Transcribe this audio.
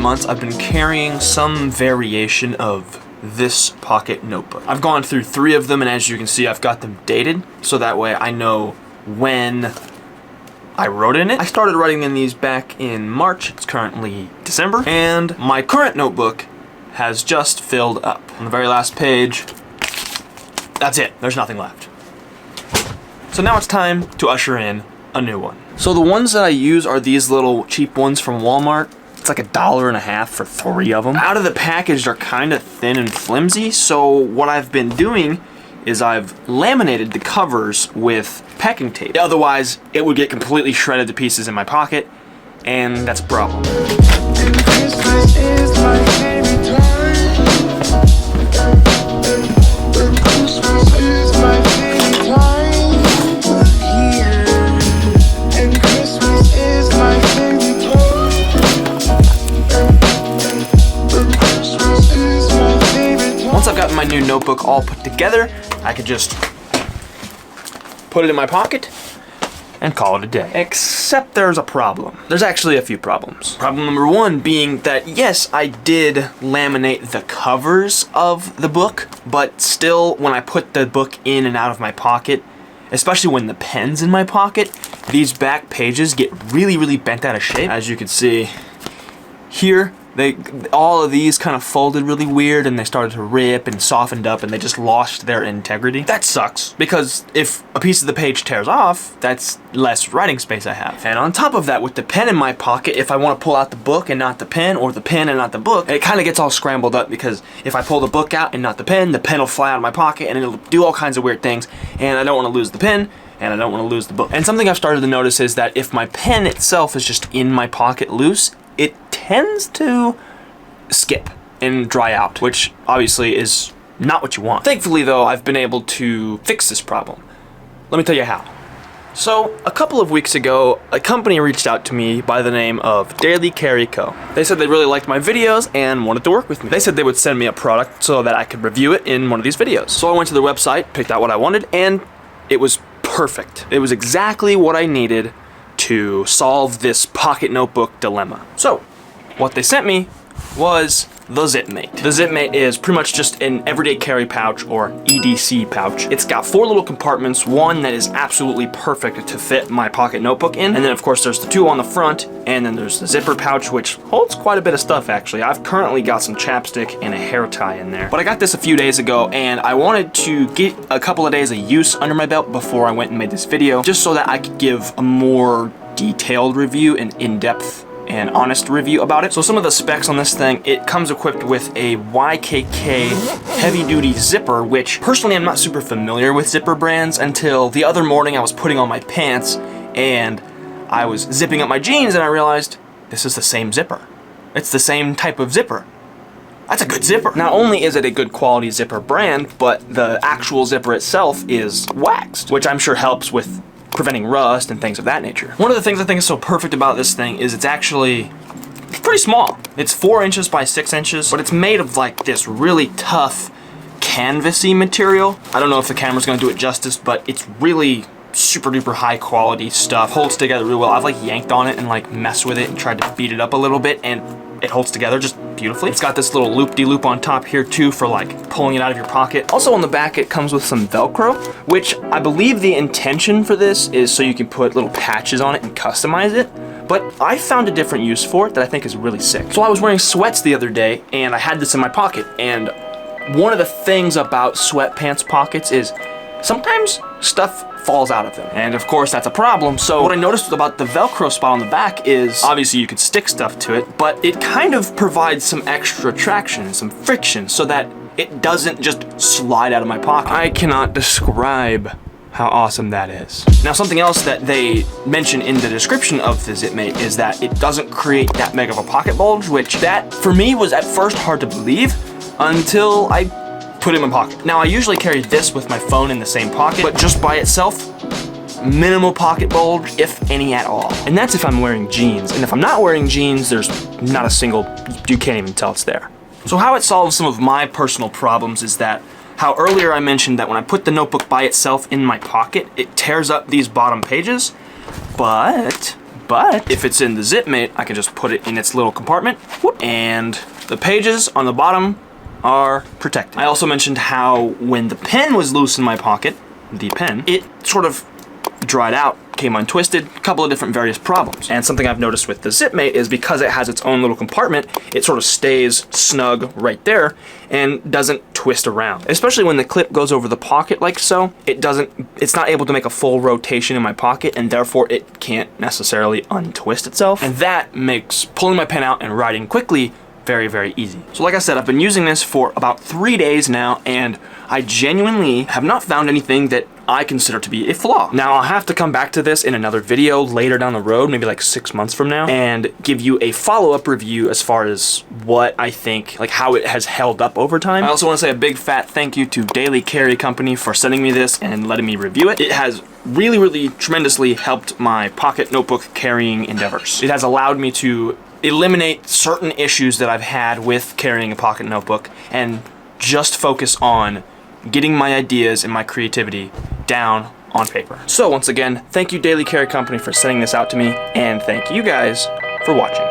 months, I've been carrying some variation of this pocket notebook. I've gone through 3 of them, and as you can see, I've got them dated, so that way I know when I wrote in it. I started writing in these back in March. It's currently December, and my current notebook has just filled up. On the very last page, that's it. There's nothing left. So now it's time to usher in a new one. So the ones that I use are these little cheap ones from Walmart. It's like $1.50 for 3 of them. Out of the package, they're kind of thin and flimsy, so what I've been doing is I've laminated the covers with packing tape. Otherwise, it would get completely shredded to pieces in my pocket, and that's a problem. Once I've gotten my new notebook all put together, I could just put it in my pocket and call it a day. Except there's a problem. There's actually a few problems. Problem number 1 being that, yes, I did laminate the covers of the book, but still, when I put the book in and out of my pocket, especially when the pen's in my pocket, these back pages get really bent out of shape. As you can see here, all of these kind of folded really weird, and they started to rip and softened up, and they just lost their integrity. That sucks, because if a piece of the page tears off, that's less writing space I have. And on top of that, with the pen in my pocket, if I want to pull out the book and not the pen, or the pen and not the book, it kind of gets all scrambled up, because if I pull the book out and not the pen will fly out of my pocket, and it'll do all kinds of weird things, and I don't want to lose the pen, and I don't want to lose the book. And something I've started to notice is that if my pen itself is just in my pocket loose, it tends to skip and dry out, which obviously is not what you want. Thankfully though, I've been able to fix this problem. Let me tell you how. So, a couple of weeks ago, a company reached out to me by the name of DailyCarryCo. They said they really liked my videos and wanted to work with me. They said they would send me a product so that I could review it in one of these videos. So I went to their website, picked out what I wanted, and it was perfect. It was exactly what I needed to solve this pocket notebook dilemma. So, what they sent me was the ZipMate. The ZipMate is pretty much just an everyday carry pouch, or EDC pouch. It's got 4 little compartments, one that is absolutely perfect to fit my pocket notebook in, and then of course there's the 2 on the front, and then there's the zipper pouch, which holds quite a bit of stuff actually. I've currently got some chapstick and a hair tie in there. But I got this a few days ago, and I wanted to get a couple of days of use under my belt before I went and made this video, just so that I could give a more detailed review and in-depth and honest review about it. So some of the specs on this thing, it comes equipped with a YKK heavy-duty zipper, which personally I'm not super familiar with zipper brands until the other morning I was putting on my pants and I was zipping up my jeans and I realized this is the same zipper. It's the same type of zipper. That's a good zipper. Not only is it a good quality zipper brand, but the actual zipper itself is waxed, which I'm sure helps with preventing rust and things of that nature. One of the things I think is so perfect about this thing is it's pretty small. It's 4 inches by 6 inches, but it's made of like this really tough canvasy material. I don't know if the camera's gonna do it justice, but it's really super duper high quality stuff. Holds together real well. I've like yanked on it and like messed with it and tried to beat it up a little bit, and it holds together just beautifully. It's got this little loop-de-loop on top here too for like pulling it out of your pocket. Also on the back it comes with some Velcro, which I believe the intention for this is so you can put little patches on it and customize it. But I found a different use for it that I think is really sick. So I was wearing sweats the other day and I had this in my pocket, and one of the things about sweatpants pockets is sometimes stuff falls out of them. And of course that's a problem. So what I noticed about the Velcro spot on the back is obviously you could stick stuff to it, but it kind of provides some extra traction, some friction, so that it doesn't just slide out of my pocket. I cannot describe how awesome that is. Now something else that they mention in the description of the ZipMate is that it doesn't create that big of a pocket bulge, which that for me was at first hard to believe until I put it in my pocket. Now I usually carry this with my phone in the same pocket, but just by itself, minimal pocket bulge, if any at all. And that's if I'm wearing jeans. And if I'm not wearing jeans, there's not a single, you can't even tell it's there. So how it solves some of my personal problems is that how earlier I mentioned that when I put the notebook by itself in my pocket, it tears up these bottom pages, but But if it's in the ZipMate, I can just put it in its little compartment, whoop, and the pages on the bottom are protected. I also mentioned how when the pen was loose in my pocket, the pen, it sort of dried out, came untwisted, a couple of different various problems. And something I've noticed with the ZipMate is because it has its own little compartment, it sort of stays snug right there and doesn't twist around. Especially when the clip goes over the pocket like so, it's not able to make a full rotation in my pocket, and therefore it can't necessarily untwist itself. And that makes pulling my pen out and writing quickly very, very easy. So like I said, I've been using this for about 3 days now, and I genuinely have not found anything that I consider to be a flaw. Now, I'll have to come back to this in another video later down the road, maybe like 6 months from now, and give you a follow-up review as far as what I think, like how it has held up over time. I also want to say a big fat thank you to Daily Carry Company for sending me this and letting me review it. It has really, really tremendously helped my pocket notebook carrying endeavors. It has allowed me to eliminate certain issues that I've had with carrying a pocket notebook and just focus on getting my ideas and my creativity down on paper. So once again, thank you Daily Carry Company for sending this out to me, and thank you guys for watching.